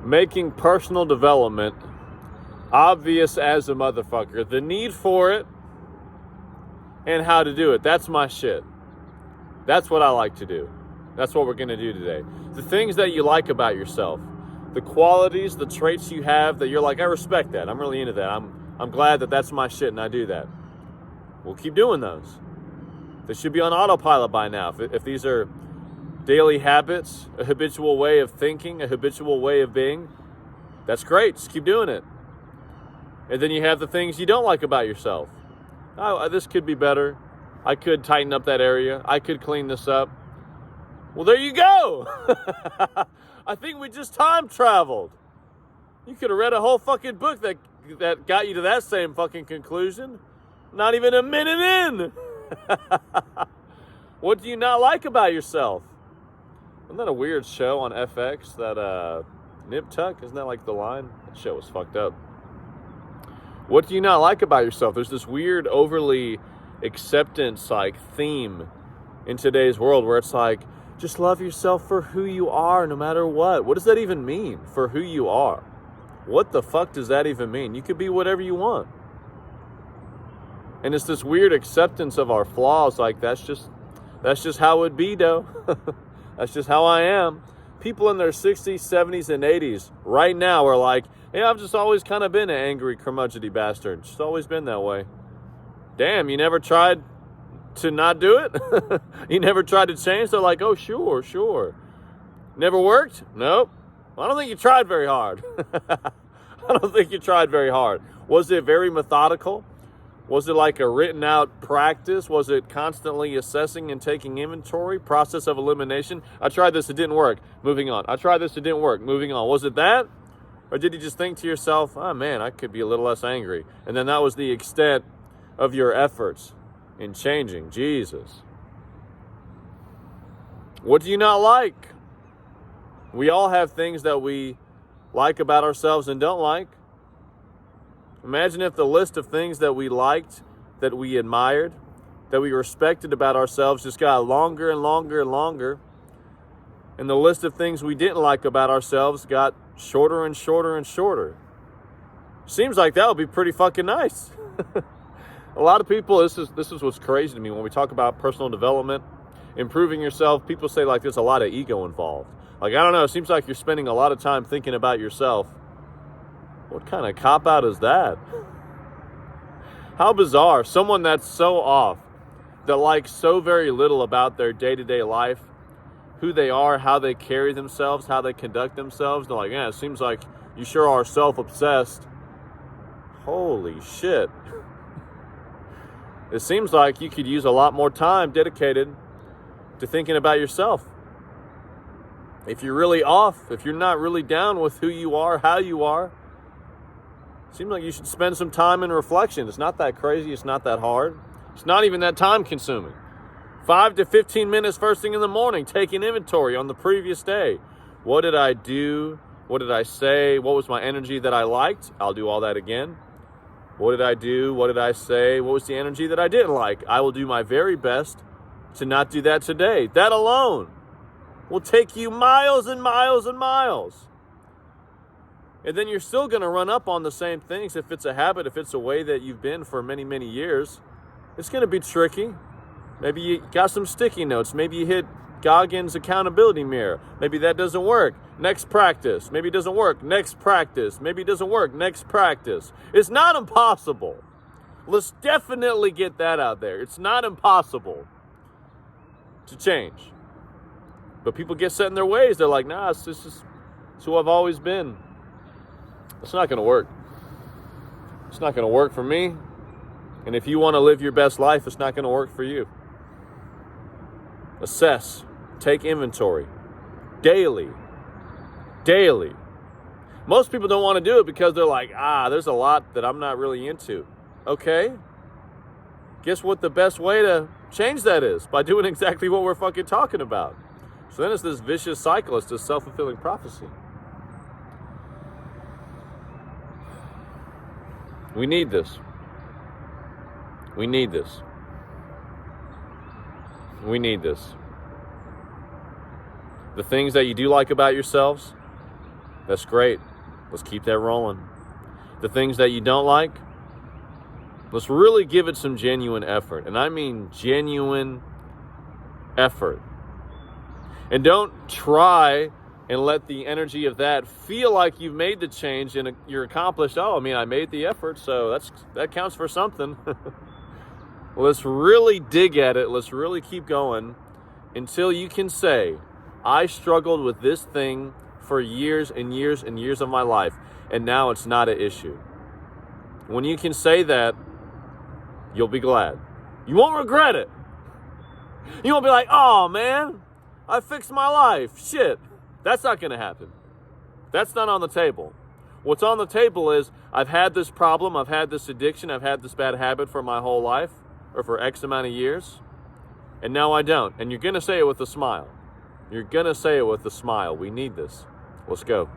making personal development obvious as a motherfucker. The need for it and how to do it. That's my shit. That's what I like to do. That's what we're going to do today. The things that you like about yourself. The qualities, the traits you have that you're like, I respect that. I'm really into that. I'm glad that that's my shit and I do that. We'll keep doing those. They should be on autopilot by now. If these are daily habits, a habitual way of thinking, a habitual way of being, that's great. Just keep doing it. And then you have the things you don't like about yourself. Oh, this could be better. I could tighten up that area. I could clean this up. Well, there you go. I think we just time traveled. You could have read a whole fucking book that got you to that same fucking conclusion. Not even a minute in. What do you not like about yourself? Isn't that a weird show on FX? That Nip Tuck? Isn't that like the line? That show was fucked up. What do you not like about yourself? There's this weird overly acceptance like theme in today's world where it's like, just love yourself for who you are no matter what. What does that even mean, for who you are? What the fuck does that even mean? You could be whatever you want. And it's this weird acceptance of our flaws, like that's just how it be, though. That's just how I am. People in their 60s, 70s, and 80s right now are like, hey, I've just always kind of been an angry, curmudgeony bastard. Just always been that way. Damn, you never tried to not do it? You never tried to change? They're like, oh, sure. Never worked? Nope. Well, I don't think you tried very hard. I don't think you tried very hard. Was it very methodical? Was it like a written out practice? Was it constantly assessing and taking inventory? Process of elimination? I tried this, it didn't work. Moving on. I tried this, it didn't work. Moving on. Was it that? Or did you just think to yourself, oh man, I could be a little less angry? And then that was the extent of your efforts in changing. Jesus. What do you not like? We all have things that we like about ourselves and don't like. Imagine if the list of things that we liked, that we admired, that we respected about ourselves just got longer and longer and longer. And the list of things we didn't like about ourselves got shorter and shorter and shorter. Seems like that would be pretty fucking nice. A lot of people, this is what's crazy to me when we talk about personal development, improving yourself. People say like there's a lot of ego involved. Like, I don't know, it seems like you're spending a lot of time thinking about yourself. What kind of cop-out is that? How bizarre. Someone that's so off, that likes so very little about their day-to-day life, who they are, how they carry themselves, how they conduct themselves. They're like, yeah, it seems like you sure are self-obsessed. Holy shit. It seems like you could use a lot more time dedicated to thinking about yourself. If you're really off, if you're not really down with who you are, how you are, seems like you should spend some time in reflection. It's not that crazy. It's not that hard. It's not even that time consuming. 5 to 15 minutes first thing in the morning, taking inventory on the previous day. What did I do? What did I say? What was my energy that I liked? I'll do all that again. What did I do? What did I say? What was the energy that I didn't like? I will do my very best to not do that today. That alone will take you miles and miles and miles. And then you're still going to run up on the same things. If it's a habit, if it's a way that you've been for many, many years, it's going to be tricky. Maybe you got some sticky notes. Maybe you hit Goggins' accountability mirror. Maybe that doesn't work. Next practice. Maybe it doesn't work. Next practice. Maybe it doesn't work. Next practice. It's not impossible. Let's definitely get that out there. It's not impossible to change. But people get set in their ways. They're like, nah, this is who I've always been. It's not going to work. It's not going to work for me. And if you want to live your best life, it's not going to work for you. Assess. Take inventory. Daily. Most people don't want to do it because they're like, there's a lot that I'm not really into. Okay. Guess what the best way to change that is? By doing exactly what we're fucking talking about. So then it's this vicious cycle. It's this self-fulfilling prophecy. We need this. We need this. We need this. The things that you do like about yourselves, That's great. Let's keep that rolling. The things that you don't like, let's really give it some genuine effort. And I mean genuine effort. And don't try and let the energy of that feel like you've made the change and you're accomplished. Oh, I mean, I made the effort, so that counts for something. Let's really dig at it. Let's really keep going until you can say, I struggled with this thing for years and years and years of my life, and now it's not an issue. When you can say that, you'll be glad. You won't regret it. You won't be like, oh man, I fixed my life. Shit. That's not going to happen. That's not on the table. What's on the table is I've had this problem, I've had this addiction, I've had this bad habit for my whole life or for X amount of years, and now I don't. And you're going to say it with a smile. You're going to say it with a smile. We need this. Let's go.